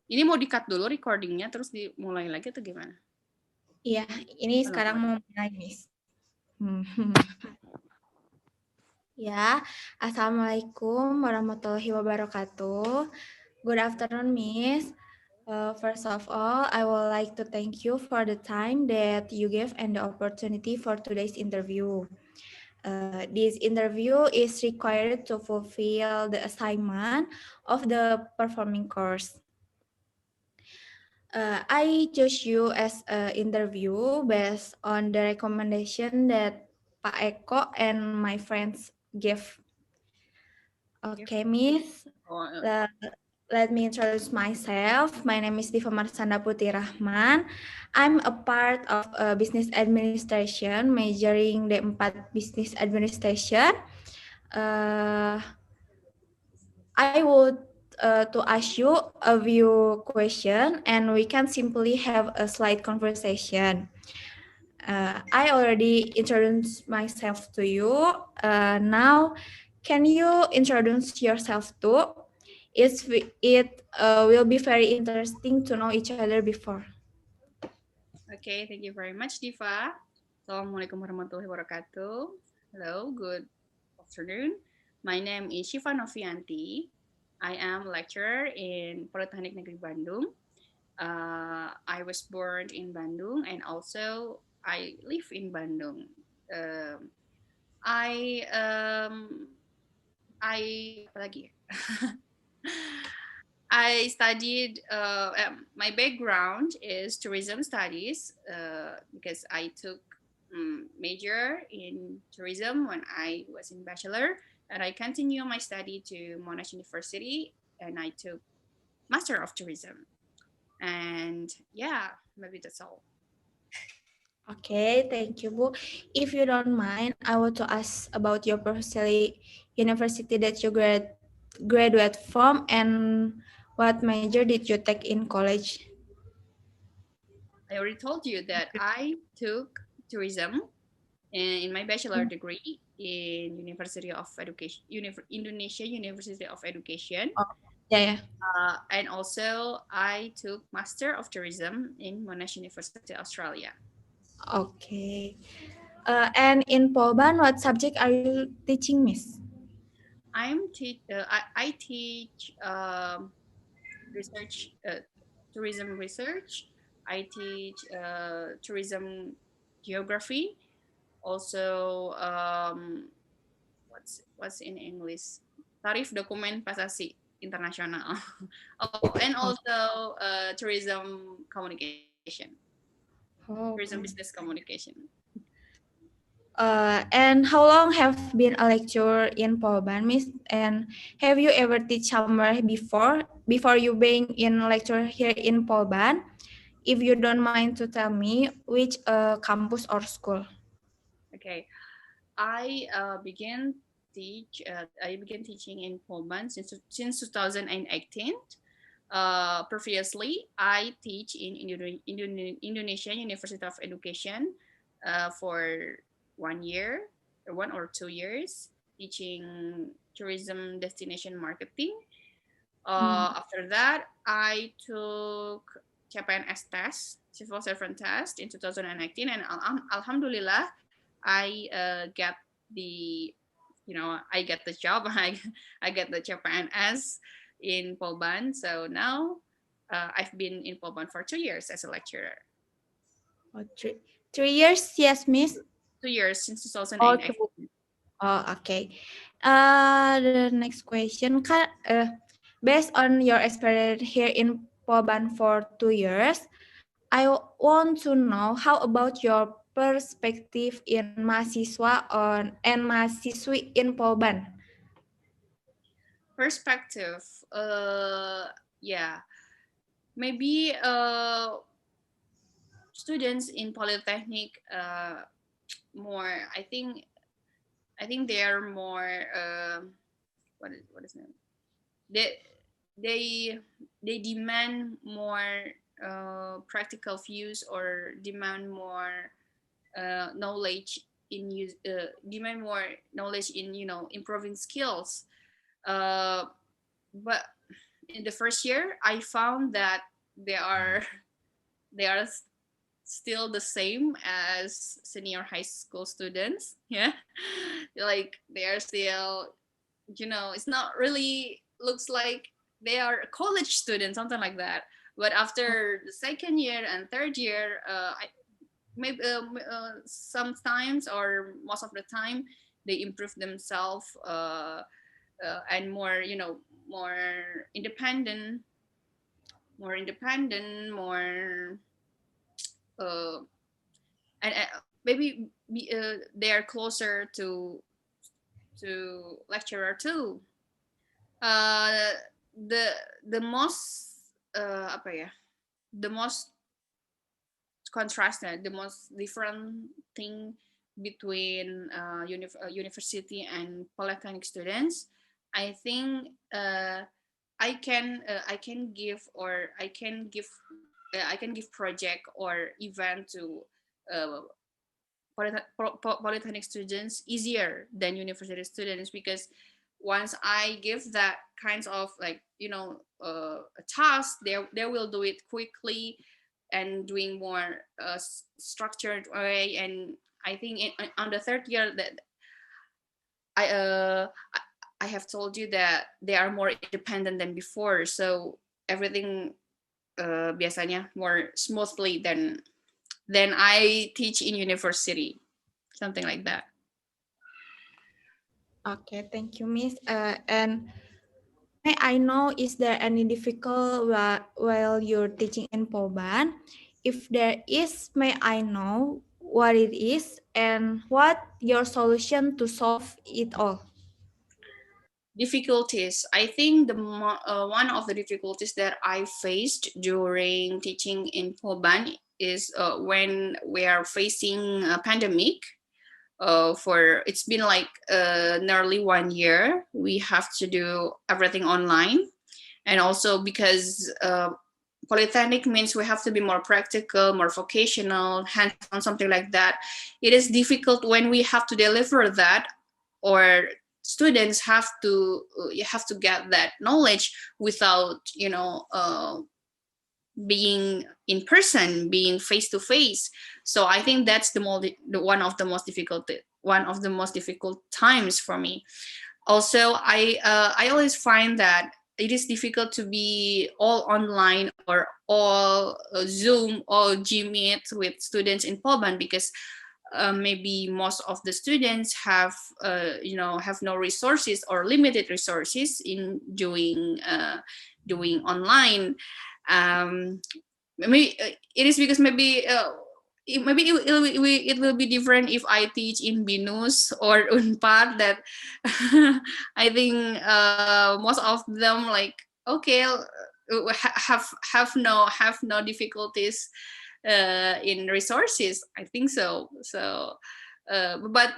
Ini mau di-cut dulu recordingnya terus dimulai lagi atau gimana? Iya, ini Halo. sekarang mau mulai, Miss. Ya, Assalamualaikum warahmatullahi wabarakatuh. Good afternoon, Miss. First of all, I would like to thank you for the time that you gave and the opportunity for today's interview. This interview is required to fulfill the assignment of the performing course. I chose you as an interview based on the recommendation that Pak Eko and my friends gave. Okay, Miss. Uh, Let me introduce myself. My name is Diva Marsanda Putih Rahman. I'm a part of business administration, majoring D4 Business Administration. I would to ask you a few question, and we can simply have a slight conversation. I already introduced myself to you. Now, can you introduce yourself too? It will be very interesting to know each other before. Okay, thank you very much, Diva. Assalamualaikum warahmatullahi wabarakatuh. Hello, good afternoon. My name is Shiva Novianti. I am lecturer in Politeknik Negeri Bandung. I was born in Bandung and also I live in Bandung. Um, I apa lagi? I studied. My background is tourism studies because I took major in tourism when I was in bachelor, and I continue my study to Monash University, and I took master of tourism. And yeah, maybe that's all. Okay, thank you, Bu. If you don't mind, I want to ask about your university that you graduate from and what major did you take in college? I already told you that I took tourism in my bachelor degree in University of Education, Indonesia University of Education. Oh, yeah, yeah. And also, I took Master of Tourism in Monash University, Australia. Okay. And in Polban, what subject are you teaching, Miss? I teach research, tourism research. I teach tourism geography. Also, what's in English? Tarif Dokumen Pasasi Internasional. Oh, and also tourism communication, Oh, tourism okay. business communication. And how long have been a lecturer in Polban, Miss? And have you ever teach somewhere before you being in lecture here in Polban? If you don't mind to tell me which campus or school. Okay, I began I began teaching in Poland since 2018. Previously, I teach in Indonesia University of Education for 1 year, or 1 or 2 years, teaching tourism destination marketing. After that, I took CPNS test, civil servant test in 2019, and alhamdulillah, I get the, I get the job. I get the CPNS in Polban. So now I've been in Polban for 2 years as a lecturer. Oh, 3 years, yes, Miss. 2 years since Oh, 2018. oh, okay. The next question, based on your experience here in Polban for 2 years, I want to know how about your perspective in mahasiswa and mahasiswi in Polban. Perspective. Yeah, maybe students in polytechnic more. I think they are more. What is it? They they they demand more practical views, or demand more knowledge in use. Demand more knowledge in improving skills. Uh, but in the first year, I found that they are they are still the same as senior high school students. Yeah, like they are still, it's not really looks like they are a college students, something like that. But after the second year and third year, I maybe sometimes or most of the time they improve themselves, and more, more independent, more uh, and maybe they are closer to lecturer too. uh, the the most apa ya, the most contrasted, the most different thing between university and polytechnic students, I think, I can give, or I can give project or event to uh, polytechnic students easier than university students, because once I give that kinds of, like, a task, they will do it quickly and doing more structured way. And I think on the third year that I uh I have told you that they are more independent than before, so everything biasanya more smoothly than I teach in university, something like that. Okay, thank you, Miss. And may I know, is there any difficult while you're teaching in Poban? If there is, may I know what it is and what your solution to solve it all? Difficulties. I think one of the difficulties that I faced during teaching in Poban is when we are facing a pandemic. For it's been like nearly 1 year. We have to do everything online, and also because polytechnic means we have to be more practical, more vocational, hands-on, something like that. It is difficult when we have to deliver that, or students have to you have to get that knowledge without being in person, being face to face. So I think that's one of the most difficult times for me. Also, I always find that it is difficult to be all online or all Zoom or Gmeet with students in Poban, because maybe most of the students have no resources or limited resources in doing online. Maybe it is because maybe it will be different if I teach in BINUS or Unpad. That I think most of them, like, okay, have no difficulties in resources. I think so. So, but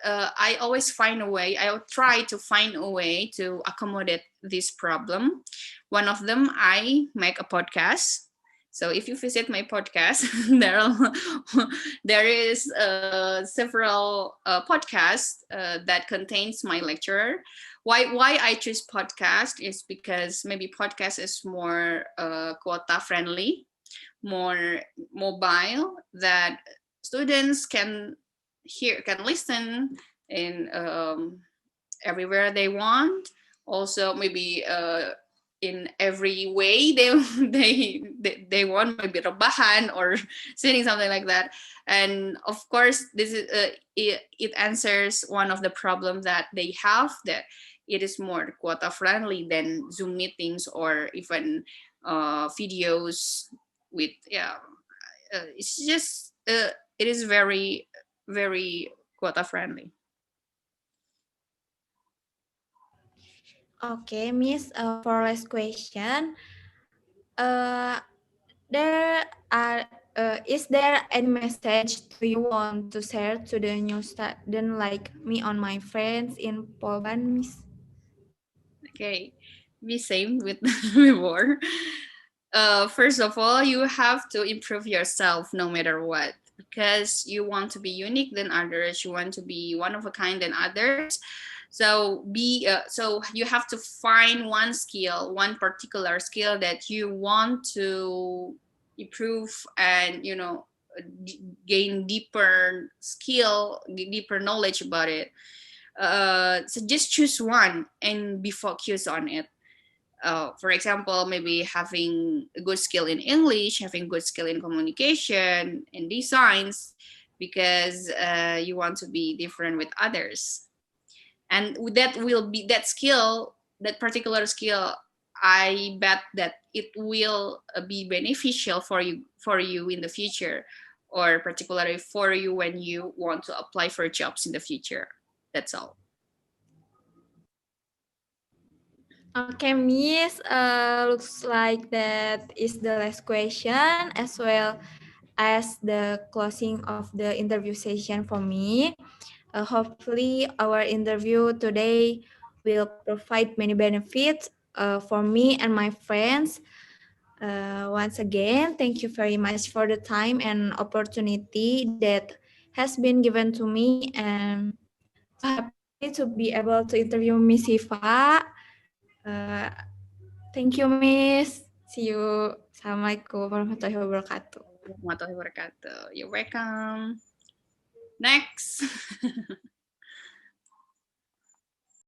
I always find a way. I'll try to find a way to accommodate this problem. One of them, I make a podcast. So if you visit my podcast, there is several podcasts that contains my lecture. Why I choose podcast is because maybe podcast is more quota friendly, more mobile, that students can listen in everywhere they want. Also, maybe in every way they want, maybe rebahan or sitting, something like that. And of course, this is it answers one of the problems that they have, that it is more quota friendly than Zoom meetings or even videos with, yeah. It's just it is very, very quota friendly. Okay, Miss, for last question, uh, there are is there any message do you want to share to the new student like me on my friends in Poban, Miss? Okay, be same with before. First of all, you have to improve yourself no matter what, because you want to be unique than others. You want to be one of a kind than others. So so you have to find one skill, one particular skill that you want to improve and, you know, gain deeper skill, deeper knowledge about it. So just choose one and be focused on it. For example, maybe having a good skill in English, having good skill in communication and designs, because you want to be different with others. And that will be that skill, that particular skill, I bet that it will be beneficial for you in the future, or particularly for you when you want to apply for jobs in the future. That's all. Okay, Miss. Looks like that is the last question, as well as the closing of the interview session for me. Hopefully, our interview today will provide many benefits for me and my friends. Once again, thank you very much for the time and opportunity that has been given to me, and so happy to be able to interview Miss Siva. Uh, Thank you, Miss. See you. Assalamualaikum warahmatullahi wabarakatuh. Warahmatullahi wabarakatuh. You're welcome. Next.